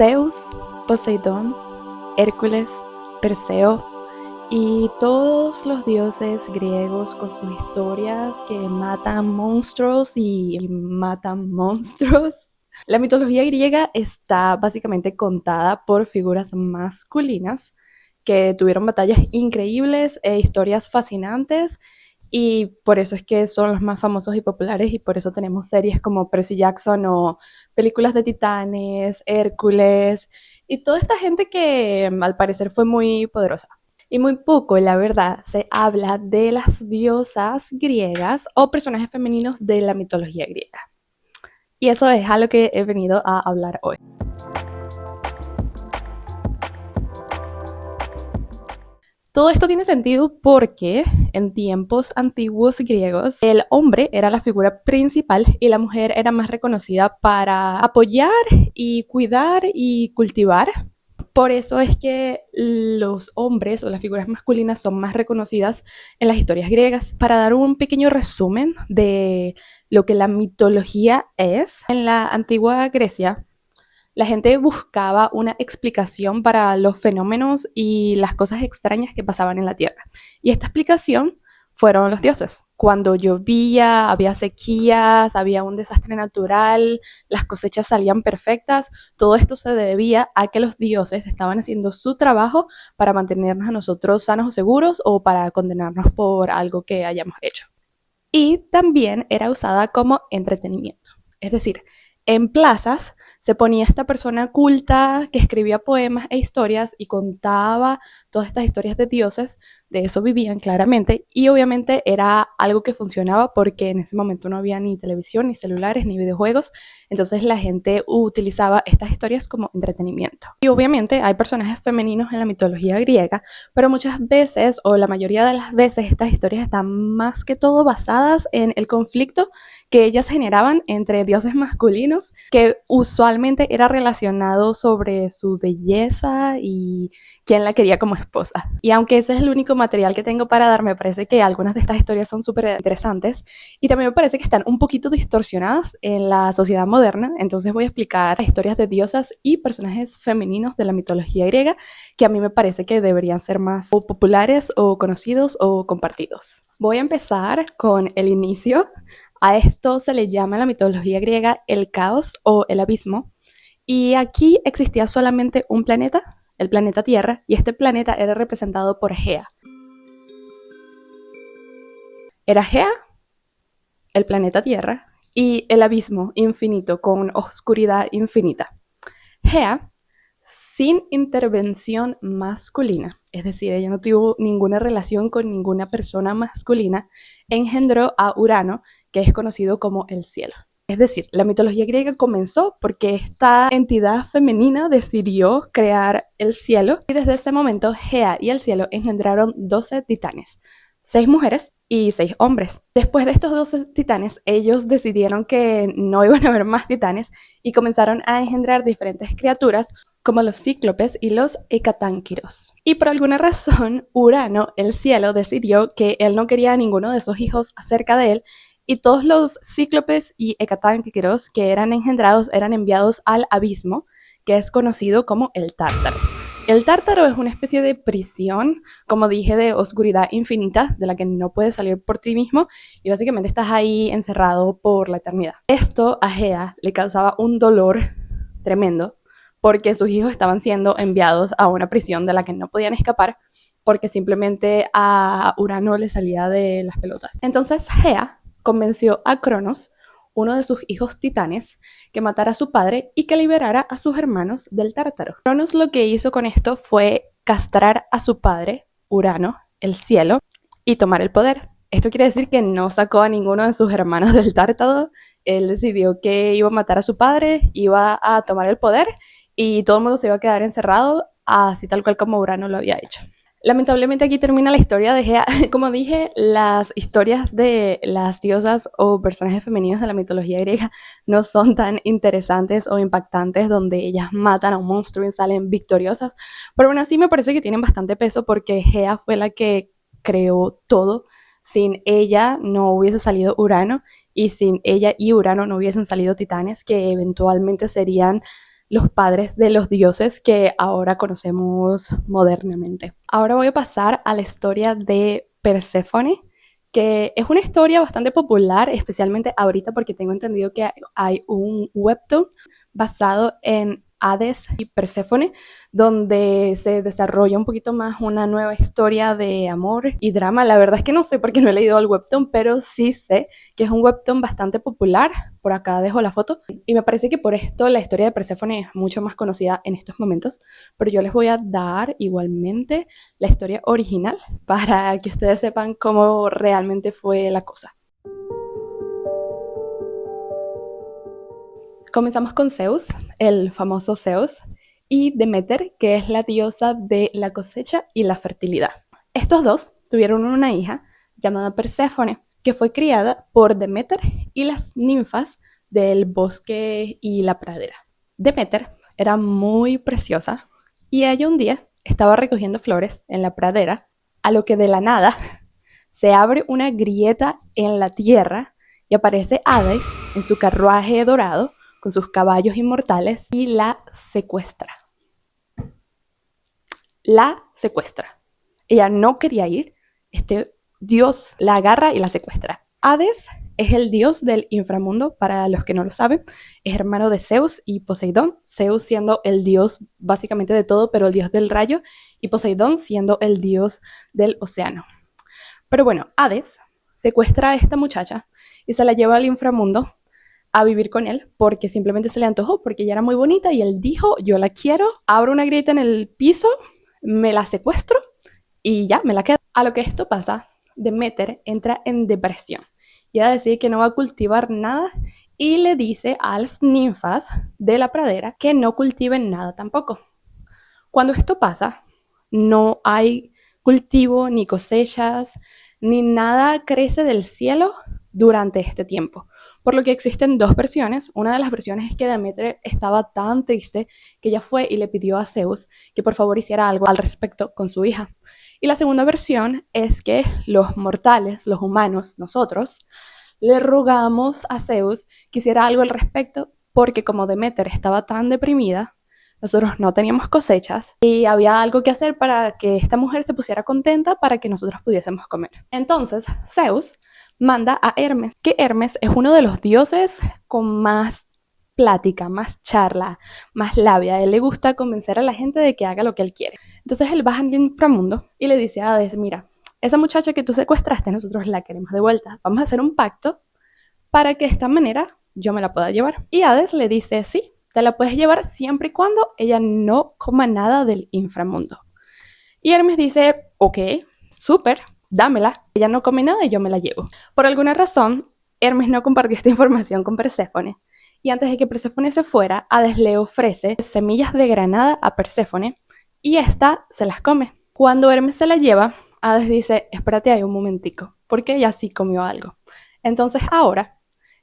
Zeus, Poseidón, Hércules, Perseo y todos los dioses griegos con sus historias que matan monstruos y matan monstruos. La mitología griega está básicamente contada por figuras masculinas que tuvieron batallas increíbles e historias fascinantes, y por eso es que son los más famosos y populares, y por eso tenemos series como Percy Jackson o películas de Titanes, Hércules y toda esta gente que al parecer fue muy poderosa. Y muy poco, la verdad, se habla de las diosas griegas o personajes femeninos de la mitología griega. Y eso es a lo que he venido a hablar hoy. Todo esto tiene sentido porque en tiempos antiguos griegos el hombre era la figura principal y la mujer era más reconocida para apoyar y cuidar y cultivar. Por eso es que los hombres o las figuras masculinas son más reconocidas en las historias griegas. Para dar un pequeño resumen de lo que la mitología es, en la antigua Grecia la gente buscaba una explicación para los fenómenos y las cosas extrañas que pasaban en la Tierra. Y esta explicación fueron los dioses. Cuando llovía, había sequías, había un desastre natural, las cosechas salían perfectas, todo esto se debía a que los dioses estaban haciendo su trabajo para mantenernos a nosotros sanos o seguros o para condenarnos por algo que hayamos hecho. Y también era usada como entretenimiento. Es decir, en plazas se ponía esta persona culta que escribía poemas e historias y contaba todas estas historias de dioses, de eso vivían claramente, y obviamente era algo que funcionaba porque en ese momento no había ni televisión, ni celulares, ni videojuegos, entonces la gente utilizaba estas historias como entretenimiento. Y obviamente hay personajes femeninos en la mitología griega, pero muchas veces, o la mayoría de las veces, estas historias están más que todo basadas en el conflicto que ellas generaban entre dioses masculinos, que usualmente era relacionado sobre su belleza y quién la quería como esposa. Y aunque ese es el único material que tengo para dar, me parece que algunas de estas historias son súper interesantes y también me parece que están un poquito distorsionadas en la sociedad moderna. Entonces voy a explicar historias de diosas y personajes femeninos de la mitología griega que a mí me parece que deberían ser más o populares o conocidos o compartidos. Voy a empezar con el inicio. A esto se le llama en la mitología griega el caos o el abismo. Y aquí existía solamente un planeta, el planeta Tierra, y este planeta era representado por Gea. Era Gea, el planeta Tierra, y el abismo infinito con oscuridad infinita. Gea, sin intervención masculina, es decir, ella no tuvo ninguna relación con ninguna persona masculina, engendró a Urano, que es conocido como el cielo. Es decir, la mitología griega comenzó porque esta entidad femenina decidió crear el cielo y desde ese momento Gea y el cielo engendraron 12 titanes, 6 mujeres y 6 hombres. Después de estos 12 titanes, ellos decidieron que no iban a haber más titanes y comenzaron a engendrar diferentes criaturas como los cíclopes y los hecatánquiros. Y por alguna razón, Urano, el cielo, decidió que él no quería a ninguno de sus hijos cerca de él, y todos los cíclopes y hecatánquiros que eran engendrados eran enviados al abismo, que es conocido como el Tártaro. El Tártaro es una especie de prisión, como dije, de oscuridad infinita, de la que no puedes salir por ti mismo, y básicamente estás ahí encerrado por la eternidad. Esto a Gea le causaba un dolor tremendo, porque sus hijos estaban siendo enviados a una prisión de la que no podían escapar, porque simplemente a Urano le salía de las pelotas. Entonces Gea convenció a Cronos, uno de sus hijos titanes, que matara a su padre y que liberara a sus hermanos del Tártaro. Cronos lo que hizo con esto fue castrar a su padre, Urano, el cielo, y tomar el poder. Esto quiere decir que no sacó a ninguno de sus hermanos del Tártaro. Él decidió que iba a matar a su padre, iba a tomar el poder y todo el mundo se iba a quedar encerrado, así tal cual como Urano lo había hecho. Lamentablemente aquí termina la historia de Gea. Como dije, las historias de las diosas o personajes femeninos de la mitología griega no son tan interesantes o impactantes, donde ellas matan a un monstruo y salen victoriosas, pero aún así me parece que tienen bastante peso porque Gea fue la que creó todo. Sin ella no hubiese salido Urano, y sin ella y Urano no hubiesen salido titanes, que eventualmente serían los padres de los dioses que ahora conocemos modernamente. Ahora voy a pasar a la historia de Perséfone, que es una historia bastante popular, especialmente ahorita porque tengo entendido que hay un webtoon basado en Hades y Perséfone, donde se desarrolla un poquito más una nueva historia de amor y drama. La verdad es que no sé porque no he leído el webtoon, pero sí sé que es un webtoon bastante popular. Por acá dejo la foto. Y me parece que por esto la historia de Perséfone es mucho más conocida en estos momentos, pero yo les voy a dar igualmente la historia original para que ustedes sepan cómo realmente fue la cosa. Comenzamos con Zeus, el famoso Zeus, y Demeter, que es la diosa de la cosecha y la fertilidad. Estos dos tuvieron una hija llamada Perséfone, que fue criada por Demeter y las ninfas del bosque y la pradera. Demeter era muy preciosa y ella un día estaba recogiendo flores en la pradera, a lo que de la nada se abre una grieta en la tierra y aparece Hades en su carruaje dorado con sus caballos inmortales y la secuestra. La secuestra. Ella no quería ir, este dios la agarra y la secuestra. Hades es el dios del inframundo, para los que no lo saben, es hermano de Zeus y Poseidón, Zeus siendo el dios básicamente de todo, pero el dios del rayo, y Poseidón siendo el dios del océano. Pero bueno, Hades secuestra a esta muchacha y se la lleva al inframundo a vivir con él porque simplemente se le antojó, porque ella era muy bonita y él dijo, yo la quiero, abro una grieta en el piso, me la secuestro y ya, me la quedo. A lo que esto pasa, Demeter entra en depresión y ella decide que no va a cultivar nada y le dice a las ninfas de la pradera que no cultiven nada tampoco. Cuando esto pasa, no hay cultivo, ni cosechas, ni nada crece del cielo durante este tiempo. Por lo que existen dos versiones. Una de las versiones es que Demeter estaba tan triste que ella fue y le pidió a Zeus que por favor hiciera algo al respecto con su hija. Y la segunda versión es que los mortales, los humanos, nosotros, le rogamos a Zeus que hiciera algo al respecto porque como Demeter estaba tan deprimida, nosotros no teníamos cosechas y había algo que hacer para que esta mujer se pusiera contenta para que nosotros pudiésemos comer. Entonces, Zeus manda a Hermes, que Hermes es uno de los dioses con más plática, más charla, más labia. A él le gusta convencer a la gente de que haga lo que él quiere. Entonces él baja al inframundo y le dice a Hades, mira, esa muchacha que tú secuestraste, nosotros la queremos de vuelta. Vamos a hacer un pacto para que de esta manera yo me la pueda llevar. Y Hades le dice, sí, te la puedes llevar siempre y cuando ella no coma nada del inframundo. Y Hermes dice, ok, súper, dámela. Ella no come nada y yo me la llevo. Por alguna razón, Hermes no compartió esta información con Perséfone. Y antes de que Perséfone se fuera, Hades le ofrece semillas de granada a Perséfone y esta se las come. Cuando Hermes se la lleva, Hades dice, espérate ahí un momentico, porque ella sí comió algo. Entonces ahora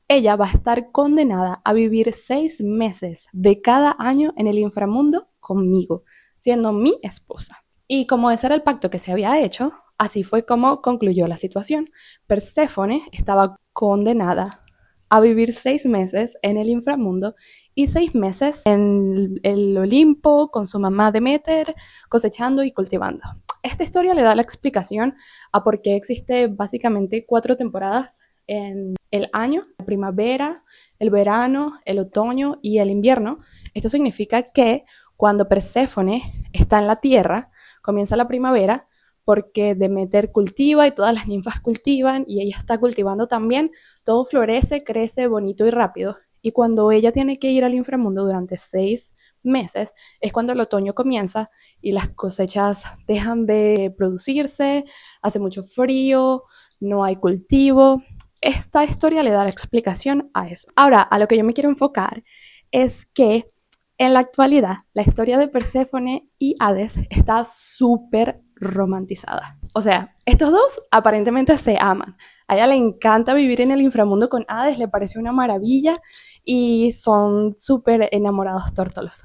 ella va a estar condenada a vivir 6 meses de cada año en el inframundo conmigo, siendo mi esposa. Y como ese era el pacto que se había hecho, así fue como concluyó la situación. Perséfone estaba condenada a vivir 6 meses en el inframundo y 6 meses en el Olimpo con su mamá Demeter, cosechando y cultivando. Esta historia le da la explicación a por qué existe básicamente 4 temporadas en el año: la primavera, el verano, el otoño y el invierno. Esto significa que cuando Perséfone está en la tierra, comienza la primavera porque Demeter cultiva y todas las ninfas cultivan y ella está cultivando también, todo florece, crece bonito y rápido. Y cuando ella tiene que ir al inframundo durante 6 meses, es cuando el otoño comienza y las cosechas dejan de producirse, hace mucho frío, no hay cultivo. Esta historia le da la explicación a eso. Ahora, a lo que yo me quiero enfocar es que en la actualidad la historia de Perséfone y Hades está súper romantizada. O sea, estos dos aparentemente se aman. A ella le encanta vivir en el inframundo con Hades, le parece una maravilla y son súper enamorados tórtolos.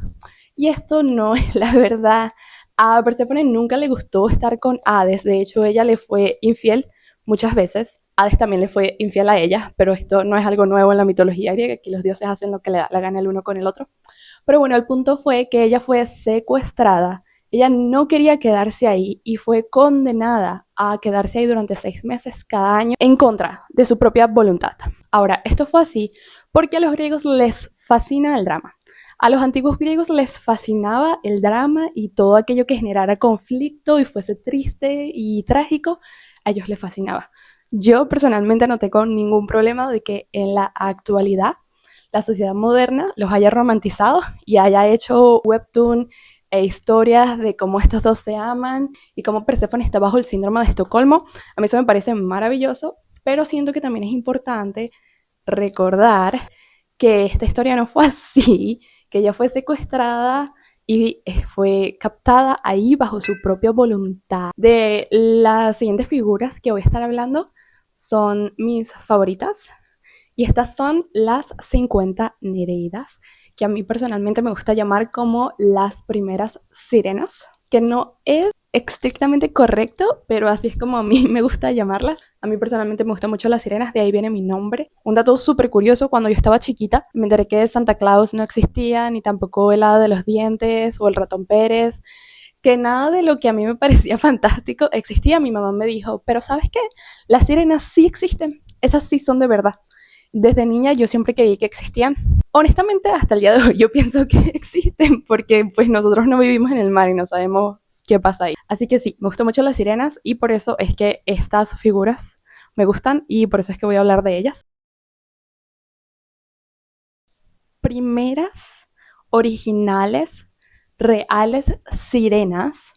Y esto no es la verdad. A Perséfone nunca le gustó estar con Hades, de hecho ella le fue infiel muchas veces. Hades también le fue infiel a ella, pero esto no es algo nuevo en la mitología griega, que los dioses hacen lo que le da la gana el uno con el otro. Pero bueno, el punto fue que ella fue secuestrada. Ella no quería quedarse ahí y fue condenada a quedarse ahí durante 6 meses cada año en contra de su propia voluntad. Ahora, esto fue así porque a los griegos les fascina el drama. A los antiguos griegos les fascinaba el drama y todo aquello que generara conflicto y fuese triste y trágico, a ellos les fascinaba. Yo personalmente no tengo ningún problema de que en la actualidad la sociedad moderna los haya romantizado y haya hecho webtoon e historias de cómo estos dos se aman y cómo Perséfone está bajo el síndrome de Estocolmo. A mí eso me parece maravilloso, pero siento que también es importante recordar que esta historia no fue así, que ella fue secuestrada y fue captada ahí bajo su propia voluntad. De las siguientes figuras que voy a estar hablando son mis favoritas y estas son las 50 Nereidas, que a mí personalmente me gusta llamar como las primeras sirenas, que no es estrictamente correcto, pero así es como a mí me gusta llamarlas. A mí personalmente me gustan mucho las sirenas, de ahí viene mi nombre. Un dato súper curioso, cuando yo estaba chiquita, me enteré que Santa Claus no existía, ni tampoco el hada de los dientes o el ratón Pérez, que nada de lo que a mí me parecía fantástico existía. Mi mamá me dijo, pero ¿sabes qué? Las sirenas sí existen, esas sí son de verdad. Desde niña yo siempre creí que existían. Honestamente, hasta el día de hoy yo pienso que existen porque pues nosotros no vivimos en el mar y no sabemos qué pasa ahí. Así que sí, me gustan mucho las sirenas y por eso es que estas figuras me gustan y por eso es que voy a hablar de ellas. Primeras, originales, reales sirenas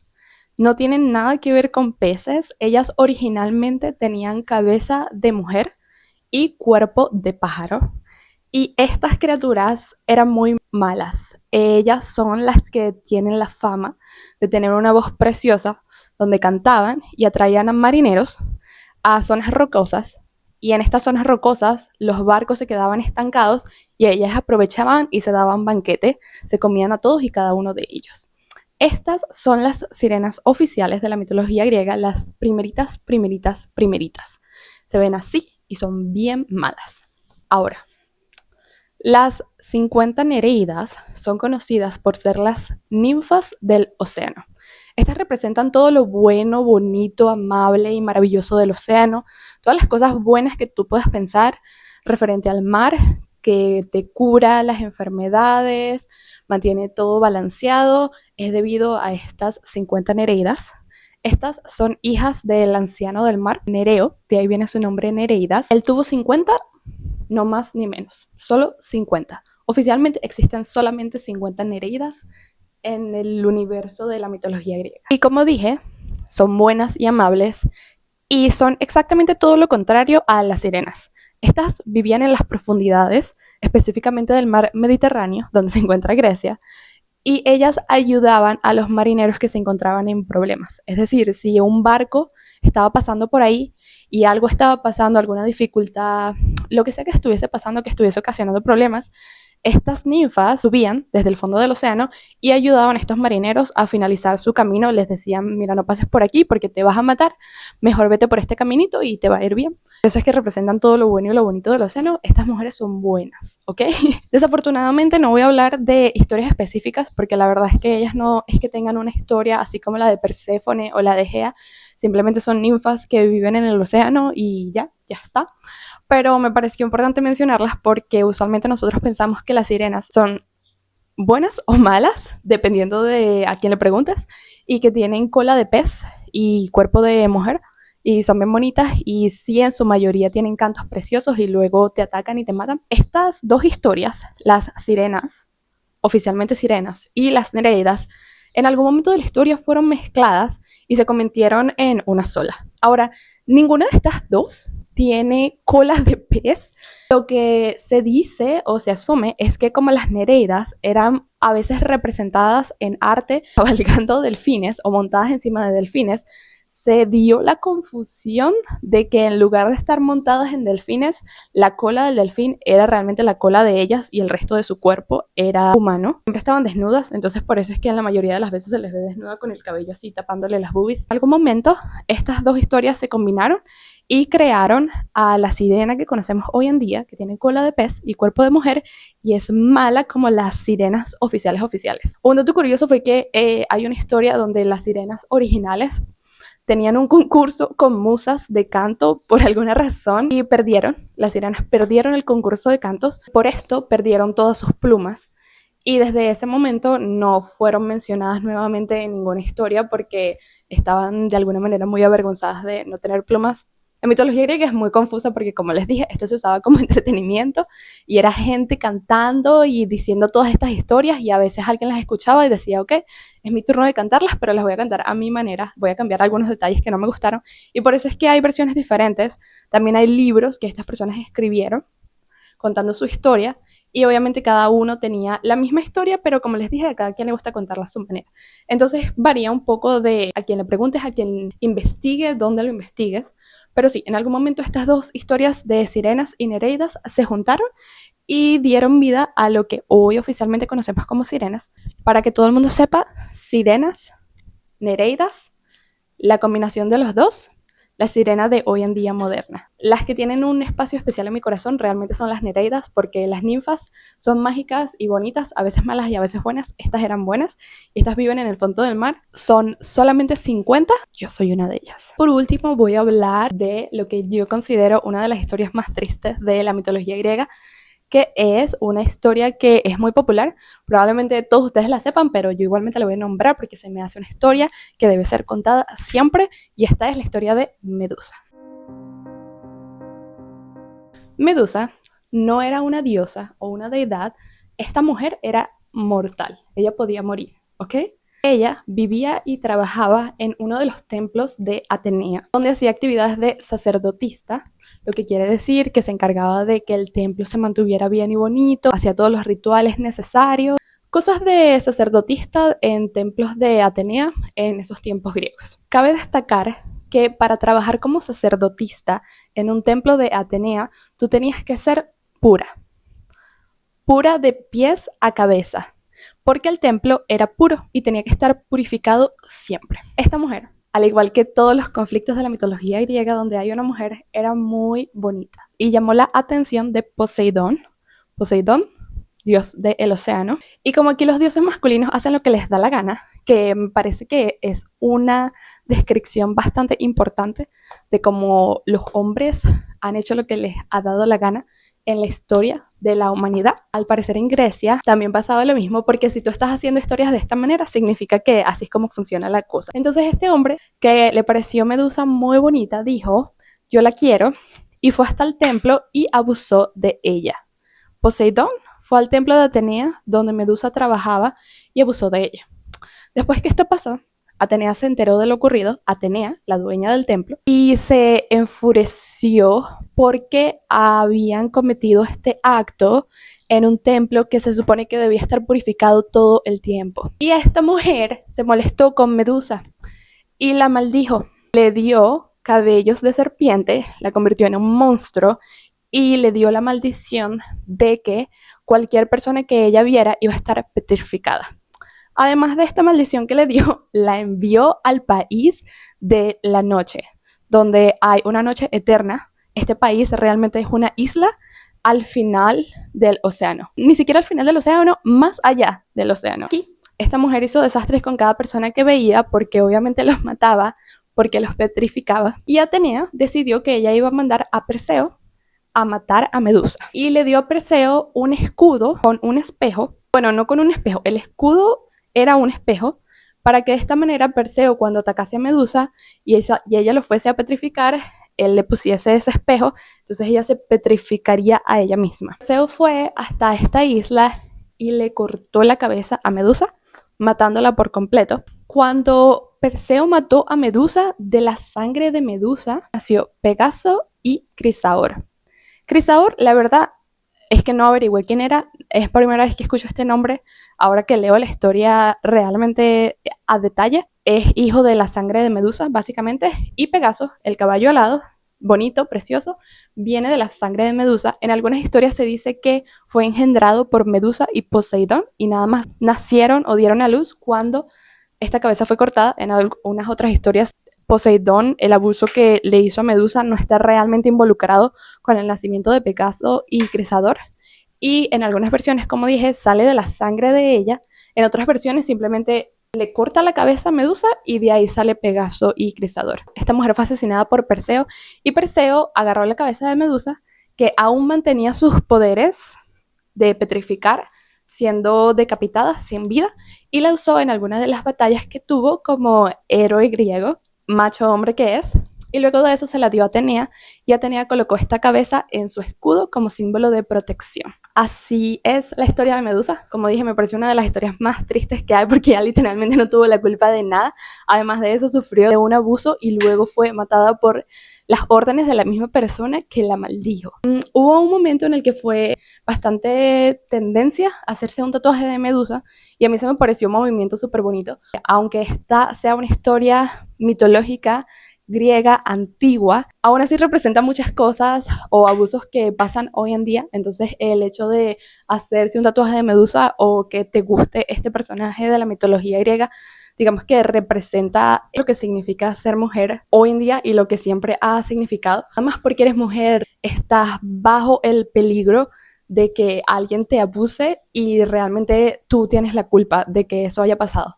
no tienen nada que ver con peces. Ellas originalmente tenían cabeza de mujer y cuerpo de pájaro. Y estas criaturas eran muy malas. Ellas son las que tienen la fama de tener una voz preciosa, donde cantaban y atraían a marineros a zonas rocosas. Y en estas zonas rocosas los barcos se quedaban estancados y ellas aprovechaban y se daban banquete, se comían a todos y cada uno de ellos. Estas son las sirenas oficiales de la mitología griega, las primeritas, primeritas, primeritas. Se ven así y son bien malas. Ahora, las 50 Nereidas son conocidas por ser las ninfas del océano. Estas representan todo lo bueno, bonito, amable y maravilloso del océano, todas las cosas buenas que tú puedas pensar referente al mar, que te cura las enfermedades, mantiene todo balanceado, es debido a estas 50 Nereidas. Estas son hijas del anciano del mar, Nereo, de ahí viene su nombre Nereidas. Él tuvo 50, no más ni menos, solo 50. Oficialmente existen solamente 50 Nereidas en el universo de la mitología griega. Y como dije, son buenas y amables y son exactamente todo lo contrario a las sirenas. Estas vivían en las profundidades, específicamente del mar Mediterráneo, donde se encuentra Grecia, y ellas ayudaban a los marineros que se encontraban en problemas. Es decir, si un barco estaba pasando por ahí y algo estaba pasando, alguna dificultad, lo que sea que estuviese pasando, que estuviese ocasionando problemas, estas ninfas subían desde el fondo del océano y ayudaban a estos marineros a finalizar su camino. Les decían, mira, no pases por aquí porque te vas a matar, mejor vete por este caminito y te va a ir bien. Eso es que representan todo lo bueno y lo bonito del océano. Estas mujeres son buenas, ¿ok? Desafortunadamente no voy a hablar de historias específicas porque la verdad es que ellas no es que tengan una historia así como la de Perséfone o la de Gea, simplemente son ninfas que viven en el océano y ya está. Pero me pareció importante mencionarlas porque usualmente nosotros pensamos que las sirenas son buenas o malas, dependiendo de a quién le preguntes, y que tienen cola de pez y cuerpo de mujer, y son bien bonitas, y sí, en su mayoría tienen cantos preciosos y luego te atacan y te matan. Estas dos historias, las sirenas, oficialmente sirenas, y las nereidas, en algún momento de la historia fueron mezcladas y se convirtieron en una sola. Ahora, ninguna de estas dos tiene colas de pez. Lo que se dice o se asume es que como las nereidas eran a veces representadas en arte cabalgando delfines o montadas encima de delfines, se dio la confusión de que en lugar de estar montadas en delfines, la cola del delfín era realmente la cola de ellas y el resto de su cuerpo era humano. Siempre estaban desnudas, entonces por eso es que en la mayoría de las veces se les ve desnuda con el cabello así tapándole las boobies. En algún momento estas dos historias se combinaron y crearon a la sirena que conocemos hoy en día, que tiene cola de pez y cuerpo de mujer y es mala como las sirenas oficiales. Un dato curioso fue que hay una historia donde las sirenas originales tenían un concurso con musas de canto por alguna razón y perdieron. Las sirenas perdieron el concurso de cantos, por esto perdieron todas sus plumas. Y desde ese momento no fueron mencionadas nuevamente en ninguna historia porque estaban de alguna manera muy avergonzadas de no tener plumas. La mitología griega es muy confusa porque, como les dije, esto se usaba como entretenimiento y era gente cantando y diciendo todas estas historias y a veces alguien las escuchaba y decía, ok, es mi turno de cantarlas, pero las voy a cantar a mi manera, voy a cambiar algunos detalles que no me gustaron y por eso es que hay versiones diferentes. También hay libros que estas personas escribieron contando su historia y obviamente cada uno tenía la misma historia, pero como les dije, a cada quien le gusta contarla a su manera. Entonces varía un poco de a quien le preguntes, a quien investigue, dónde lo investigues, pero sí, en algún momento estas dos historias de sirenas y nereidas se juntaron y dieron vida a lo que hoy oficialmente conocemos como sirenas. Para que todo el mundo sepa, sirenas, nereidas, la combinación de los dos, la sirena de hoy en día moderna. Las que tienen un espacio especial en mi corazón realmente son las nereidas, porque las ninfas son mágicas y bonitas, a veces malas y a veces buenas. Estas eran buenas y estas viven en el fondo del mar. Son solamente 50, yo soy una de ellas. Por último, voy a hablar de lo que yo considero una de las historias más tristes de la mitología griega, que es una historia que es muy popular. Probablemente todos ustedes la sepan, pero yo igualmente la voy a nombrar porque se me hace una historia que debe ser contada siempre, y esta es la historia de Medusa. Medusa no era una diosa o una deidad, esta mujer era mortal, ella podía morir, ¿ok? Ella vivía y trabajaba en uno de los templos de Atenea, donde hacía actividades de sacerdotista, lo que quiere decir que se encargaba de que el templo se mantuviera bien y bonito, hacía todos los rituales necesarios, cosas de sacerdotista en templos de Atenea en esos tiempos griegos. Cabe destacar que para trabajar como sacerdotista en un templo de Atenea, tú tenías que ser pura de pies a cabeza, porque el templo era puro y tenía que estar purificado siempre. Esta mujer, al igual que todos los conflictos de la mitología griega donde hay una mujer, era muy bonita y llamó la atención de Poseidón, dios del océano. Y como aquí los dioses masculinos hacen lo que les da la gana, que me parece que es una descripción bastante importante de cómo los hombres han hecho lo que les ha dado la gana en la historia de la humanidad. Al parecer en Grecia también pasaba lo mismo, porque si tú estás haciendo historias de esta manera, significa que así es como funciona la cosa. Entonces este hombre, que le pareció Medusa muy bonita, dijo, yo la quiero, y fue hasta el templo y abusó de ella. Poseidón fue al templo de Atenea, donde Medusa trabajaba, y abusó de ella. Después que esto pasó, Atenea se enteró de lo ocurrido, Atenea, la dueña del templo, y se enfureció porque habían cometido este acto en un templo que se supone que debía estar purificado todo el tiempo. Y esta mujer se molestó con Medusa y la maldijo. Le dio cabellos de serpiente, la convirtió en un monstruo y le dio la maldición de que cualquier persona que ella viera iba a estar petrificada. Además de esta maldición que le dio, la envió al país de la noche, donde hay una noche eterna. Este país realmente es una isla al final del océano. Ni siquiera al final del océano, más allá del océano. Aquí, esta mujer hizo desastres con cada persona que veía, porque obviamente los mataba, porque los petrificaba. Y Atenea decidió que ella iba a mandar a Perseo a matar a Medusa. Y le dio a Perseo un escudo con un espejo. Bueno, no con un espejo, el escudo era un espejo, para que de esta manera Perseo, cuando atacase a Medusa y ella lo fuese a petrificar, él le pusiese ese espejo, entonces ella se petrificaría a ella misma. Perseo fue hasta esta isla y le cortó la cabeza a Medusa, matándola por completo. Cuando Perseo mató a Medusa, de la sangre de Medusa nació Pegaso y Crisaor. Crisaor, la verdad, es que no averigüé quién era, es por primera vez que escucho este nombre, ahora que leo la historia realmente a detalle. Es hijo de la sangre de Medusa, básicamente, y Pegaso, el caballo alado, bonito, precioso, viene de la sangre de Medusa. En algunas historias se dice que fue engendrado por Medusa y Poseidón y nada más nacieron o dieron a luz cuando esta cabeza fue cortada. En algunas otras historias, Poseidón, el abuso que le hizo a Medusa, no está realmente involucrado con el nacimiento de Pegaso y Crisador. Y en algunas versiones, como dije, sale de la sangre de ella. En otras versiones simplemente le corta la cabeza a Medusa y de ahí sale Pegaso y Crisador. Esta mujer fue asesinada por Perseo y Perseo agarró la cabeza de Medusa, que aún mantenía sus poderes de petrificar, siendo decapitada sin vida, y la usó en algunas de las batallas que tuvo como héroe griego, macho hombre que es, y luego de eso se la dio a Atenea, y Atenea colocó esta cabeza en su escudo como símbolo de protección. Así es la historia de Medusa. Como dije, me pareció una de las historias más tristes que hay porque ella literalmente no tuvo la culpa de nada. Además de eso, sufrió de un abuso y luego fue matada por las órdenes de la misma persona que la maldijo. Hubo un momento en el que fue bastante tendencia a hacerse un tatuaje de Medusa y a mí se me pareció un movimiento súper bonito. Aunque esta sea una historia mitológica, griega, antigua, aún así representa muchas cosas o abusos que pasan hoy en día. Entonces el hecho de hacerse un tatuaje de Medusa o que te guste este personaje de la mitología griega, digamos que representa lo que significa ser mujer hoy en día y lo que siempre ha significado. Además, porque eres mujer, estás bajo el peligro de que alguien te abuse y realmente tú tienes la culpa de que eso haya pasado.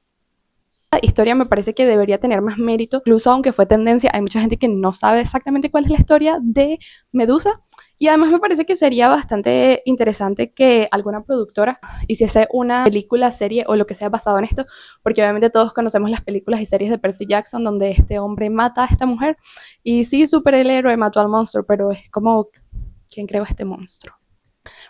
La historia me parece que debería tener más mérito, incluso aunque fue tendencia, hay mucha gente que no sabe exactamente cuál es la historia de Medusa. Y además me parece que sería bastante interesante que alguna productora hiciese una película, serie o lo que sea basado en esto, porque obviamente todos conocemos las películas y series de Percy Jackson donde este hombre mata a esta mujer y sí, súper el héroe mató al monstruo, pero es como, ¿quién creó este monstruo?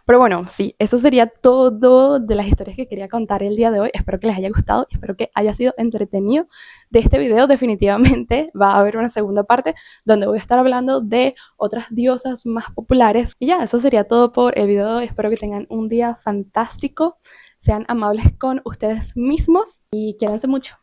Pero bueno, sí, eso sería todo de las historias que quería contar el día de hoy. Espero que les haya gustado y espero que haya sido entretenido de este video. Definitivamente va a haber una segunda parte donde voy a estar hablando de otras diosas más populares. Y ya, eso sería todo por el video de hoy. Espero que tengan un día fantástico, sean amables con ustedes mismos y quiéranse mucho.